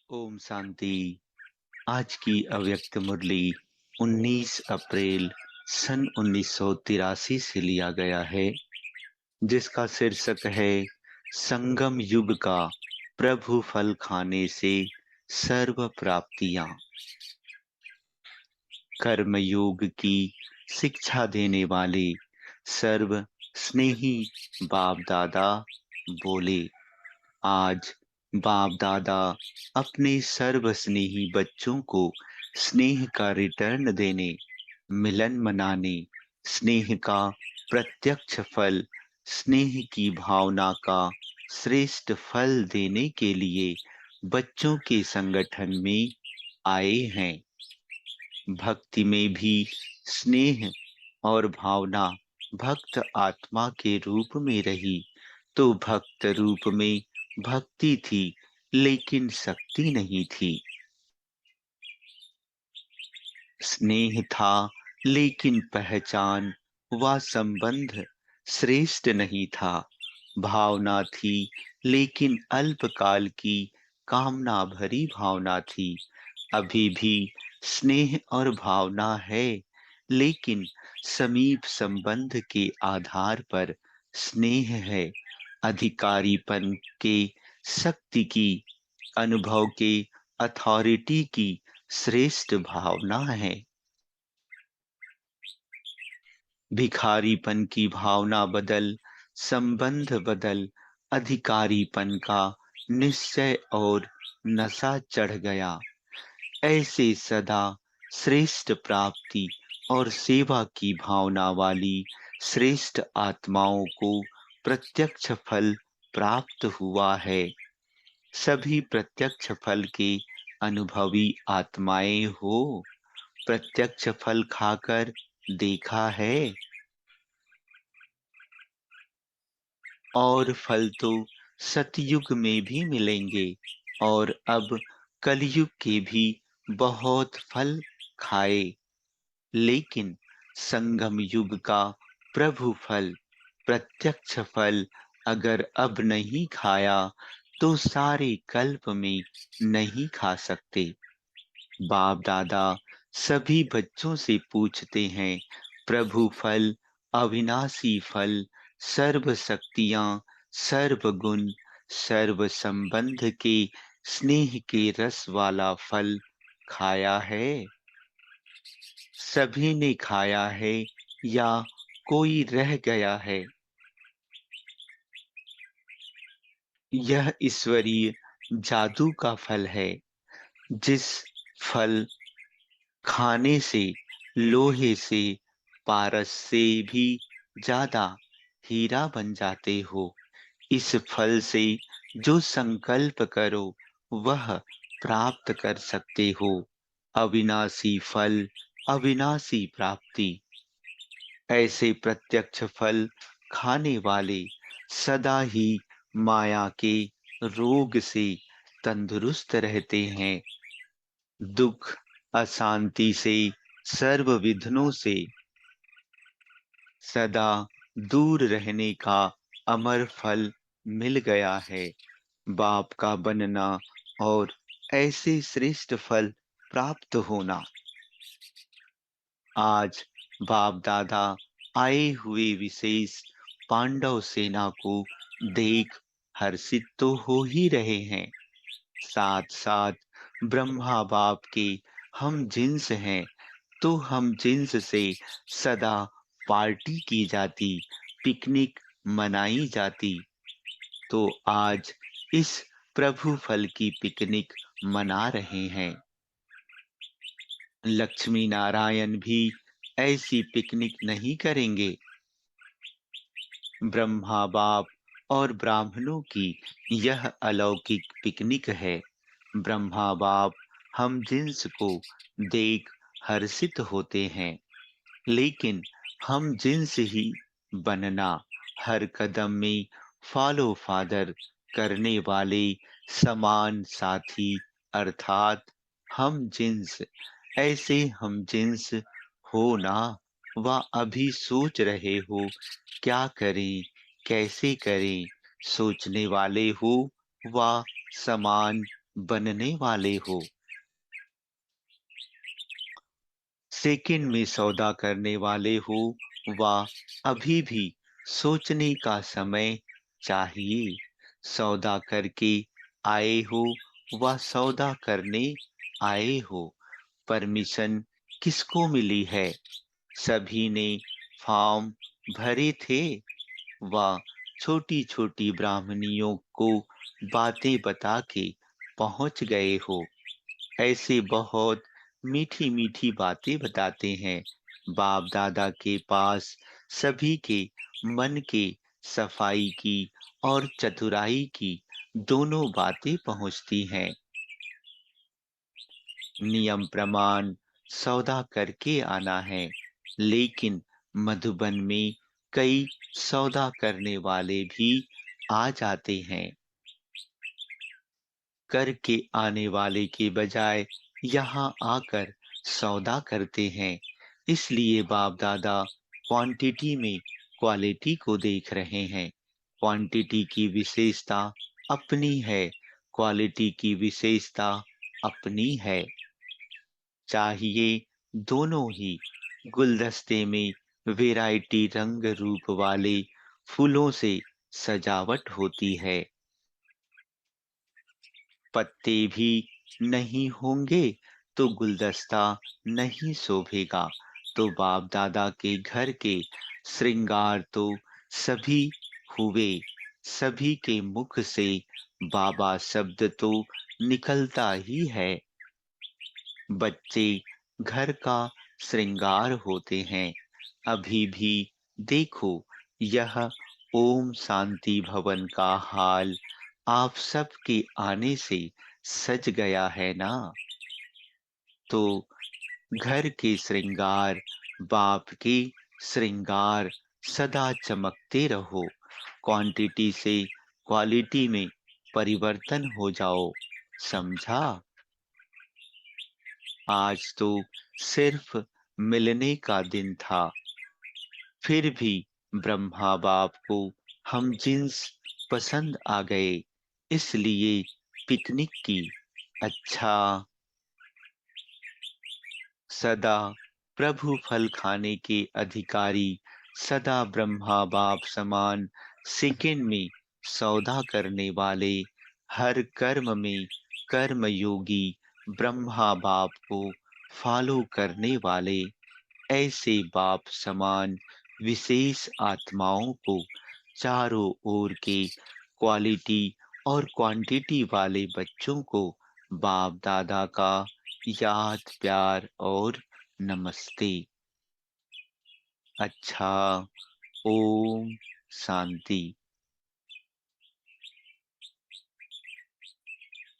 ओम शांति। आज की अव्यक्त मुरली 19 अप्रैल सन 1983 से लिया गया है, जिसका शीर्षक है संगम युग का प्रभु फल खाने से सर्व प्राप्तियां। कर्म योग की शिक्षा देने वाले सर्व स्नेही बाप दादा बोले, आज बाप दादा अपने सर्व स्नेही बच्चों को स्नेह का रिटर्न देने, मिलन मनाने, स्नेह का प्रत्यक्ष फल, स्नेह की भावना का श्रेष्ठ फल देने के लिए बच्चों के संगठन में आए हैं। भक्ति में भी स्नेह और भावना भक्त आत्मा के रूप में रही, तो भक्त रूप में भक्ति थी लेकिन शक्ति नहीं थी। स्नेह था लेकिन पहचान व संबंध श्रेष्ठ नहीं था। भावना थी लेकिन अल्पकाल की कामना भरी भावना थी। अभी भी स्नेह और भावना है, लेकिन समीप संबंध के आधार पर स्नेह है। अधिकारीपन के, शक्ति की, अनुभव के, अथॉरिटी की श्रेष्ठ भावना है। भिखारीपन की भावना बदल, संबंध बदल, अधिकारीपन का निश्चय और नशा चढ़ गया। ऐसे सदा श्रेष्ठ प्राप्ति और सेवा की भावना वाली श्रेष्ठ आत्माओं को प्रत्यक्ष फल प्राप्त हुआ है। सभी प्रत्यक्ष फल के अनुभवी आत्माएं हो। प्रत्यक्ष फल खाकर देखा है। और फल तो सतयुग में भी मिलेंगे, और अब कलयुग के भी बहुत फल खाए, लेकिन संगम युग का प्रभु फल, प्रत्यक्ष फल अगर अब नहीं खाया तो सारे कल्प में नहीं खा सकते। बाप दादा सभी बच्चों से पूछते हैं, प्रभु फल, अविनाशी फल, सर्व शक्तियां, सर्व गुण, सर्व संबंध के स्नेह के रस वाला फल खाया है? सभी ने खाया है या कोई रह गया है? यह ईश्वरीय जादू का फल है, जिस फल खाने से लोहे से, पारस से भी ज्यादा हीरा बन जाते हो। इस फल से जो संकल्प करो वह प्राप्त कर सकते हो। अविनाशी फल, अविनाशी प्राप्ति। ऐसे प्रत्यक्ष फल खाने वाले सदा ही माया के रोग से तंदुरुस्त रहते हैं। दुख, अशांति से, सर्व विघ्नों से सदा दूर रहने का अमर फल मिल गया है। बाप का बनना और ऐसे श्रेष्ठ फल प्राप्त होना। आज बाप दादा आए हुए विशेष पांडव सेना को देख हर्षित तो हो ही रहे हैं, साथ साथ ब्रह्मा बाप के हम जिन्स हैं, तो हम जिन्स से सदा पार्टी की जाती, पिकनिक मनाई जाती। तो आज इस प्रभु फल की पिकनिक मना रहे हैं। लक्ष्मी नारायण भी ऐसी पिकनिक नहीं करेंगे। ब्रह्मा बाप और ब्राह्मणों की यह अलौकिक पिकनिक है। ब्रह्मा बाप हम जिन्स को देख हर्षित होते हैं, लेकिन हम जिन्स ही बनना, हर कदम में फॉलो फादर करने वाले समान साथी अर्थात हम जिन्स, ऐसे हम जिन्स हो ना। वह अभी सोच रहे हो क्या करें, कैसे करें, सोचने वाले हो व समान बनने वाले हो। सेकंड में सौदा करने वाले हो, वाह अभी भी सोचने का समय चाहिए। सौदा करके आए हो, वह सौदा करने आए हो। परमिशन किसको मिली है? सभी ने फॉर्म भरे थे। वह छोटी छोटी ब्राह्मणियों को बातें बता के पहुंच गए हो। ऐसे बहुत मीठी मीठी बातें बताते हैं। बाप दादा के पास सभी के मन के सफाई की और चतुराई की दोनों बातें पहुंचती हैं। नियम प्रमाण सौदा करके आना है, लेकिन मधुबन में कई सौदा करने वाले भी आ जाते हैं। करके आने वाले के बजाय यहाँ आकर सौदा करते हैं। इसलिए बाप दादा क्वांटिटी में क्वालिटी को देख रहे हैं। क्वांटिटी की विशेषता अपनी है, क्वालिटी की विशेषता अपनी है। चाहिए दोनों ही। गुलदस्ते में वैरायटी रंग रूप वाले फूलों से सजावट होती है। पत्ते भी नहीं होंगे तो गुलदस्ता नहीं शोभेगा। तो बाप दादा के घर के श्रृंगार तो सभी हुए, सभी के मुख से बाबा शब्द तो निकलता ही है। बच्चे घर का श्रृंगार होते हैं। अभी भी देखो, यह ओम शांति भवन का हाल आप सबके आने से सज गया है ना? तो घर के श्रृंगार, बाप के श्रृंगार सदा चमकते रहो। क्वांटिटी से क्वालिटी में परिवर्तन हो जाओ। समझा? आज तो सिर्फ मिलने का दिन था, फिर भी ब्रह्मा बाप को हम जिन्स पसंद आ गए, इसलिए पिकनिक की। अच्छा, सदा प्रभु फल खाने के अधिकारी, सदा ब्रह्मा बाप समान सेकंड में सौदा करने वाले, हर कर्म में कर्म योगी, ब्रह्मा बाप को फॉलो करने वाले, ऐसे बाप समान विशेष आत्माओं को चारों ओर के क्वालिटी और क्वांटिटी वाले बच्चों को बाप दादा का याद प्यार और नमस्ते। अच्छा, ओम शांति।